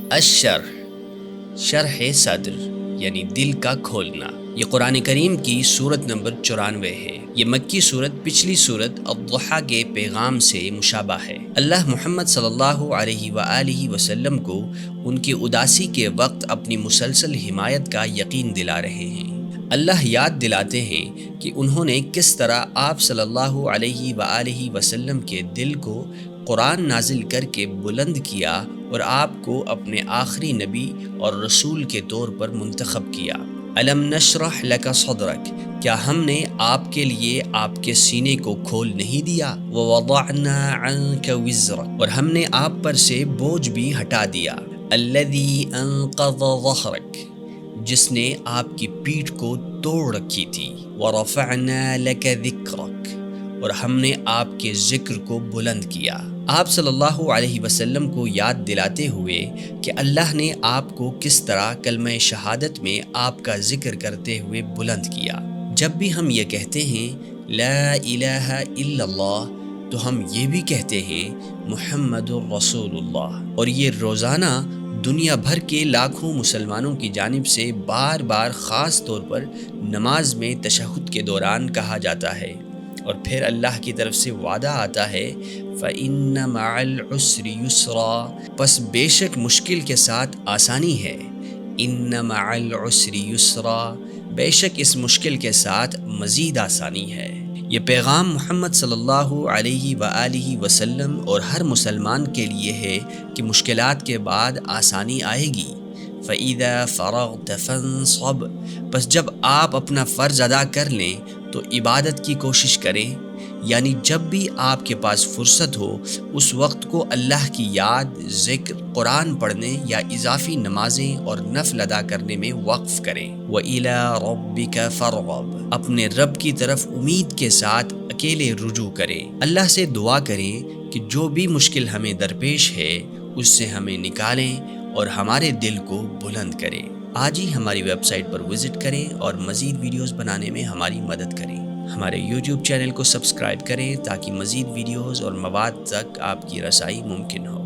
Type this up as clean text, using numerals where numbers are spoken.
الشرح، شرح صدر یعنی دل کا کھولنا، یہ قرآن کریم کی سورت نمبر 94 ہے۔ یہ مکی سورت پچھلی سورت الضحیٰ کے پیغام سے مشابہ ہے۔ اللہ محمد صلی اللہ علیہ وآلہ وسلم کو ان کی اداسی کے وقت اپنی مسلسل حمایت کا یقین دلا رہے ہیں۔ اللہ یاد دلاتے ہیں کہ انہوں نے کس طرح آپ صلی اللہ علیہ وآلہ وسلم کے دل کو قرآن نازل کر کے بلند کیا اور آپ کو اپنے آخری نبی اور رسول کے طور پر منتخب کیا۔ الم نشرح لک صدرک، کیا ہم نے آپ کے لیے آپ کے سینے کو کھول نہیں دیا؟ ووضعنا عنک وزرک، اور ہم نے آپ پر سے بوجھ بھی ہٹا دیا۔ الذی انقض ظہرک، جس نے آپ کی پیٹھ کو توڑ رکھی تھی۔ ورفعنا لک ذکرک، اور ہم نے آپ کے ذکر کو بلند کیا۔ آپ صلی اللہ علیہ وسلم کو یاد دلاتے ہوئے کہ اللہ نے آپ کو کس طرح کلمہ شہادت میں آپ کا ذکر کرتے ہوئے بلند کیا۔ جب بھی ہم یہ کہتے ہیں لا الہ الا اللہ، تو ہم یہ بھی کہتے ہیں محمد الرسول اللہ، اور یہ روزانہ دنیا بھر کے لاکھوں مسلمانوں کی جانب سے بار بار خاص طور پر نماز میں تشہد کے دوران کہا جاتا ہے، اور پھر اللہ کی طرف سے وعدہ آتا ہے فَإِنَّ مَعَ الْعُسْرِ يُسْرًا، پس بے شک مشکل کے ساتھ آسانی ہے۔ إِنَّ مَعَ الْعُسْرِ يُسْرًا، بے شک اس مشکل کے ساتھ مزید آسانی ہے۔ یہ پیغام محمد صلی اللہ علیہ وآلہ وسلم اور ہر مسلمان کے لیے ہے کہ مشکلات کے بعد آسانی آئے گی۔ فَإِذَا فَرَغْتَ فَانصَبْ، پس جب آپ اپنا فرض ادا کر لیں تو عبادت کی کوشش کریں، یعنی جب بھی آپ کے پاس فرصت ہو اس وقت کو اللہ کی یاد، ذکر، قرآن پڑھنے یا اضافی نمازیں اور نفل ادا کرنے میں وقف کریں۔ وَإِلَىٰ رَبِّكَ فَارْغَب، اپنے رب کی طرف امید کے ساتھ اکیلے رجوع کریں۔ اللہ سے دعا کریں کہ جو بھی مشکل ہمیں درپیش ہے اس سے ہمیں نکالیں اور ہمارے دل کو بلند کریں۔ آج ہی ہماری ویب سائٹ پر وزٹ کریں اور مزید ویڈیوز بنانے میں ہماری مدد کریں۔ ہمارے یوٹیوب چینل کو سبسکرائب کریں تاکہ مزید ویڈیوز اور مواد تک آپ کی رسائی ممکن ہو۔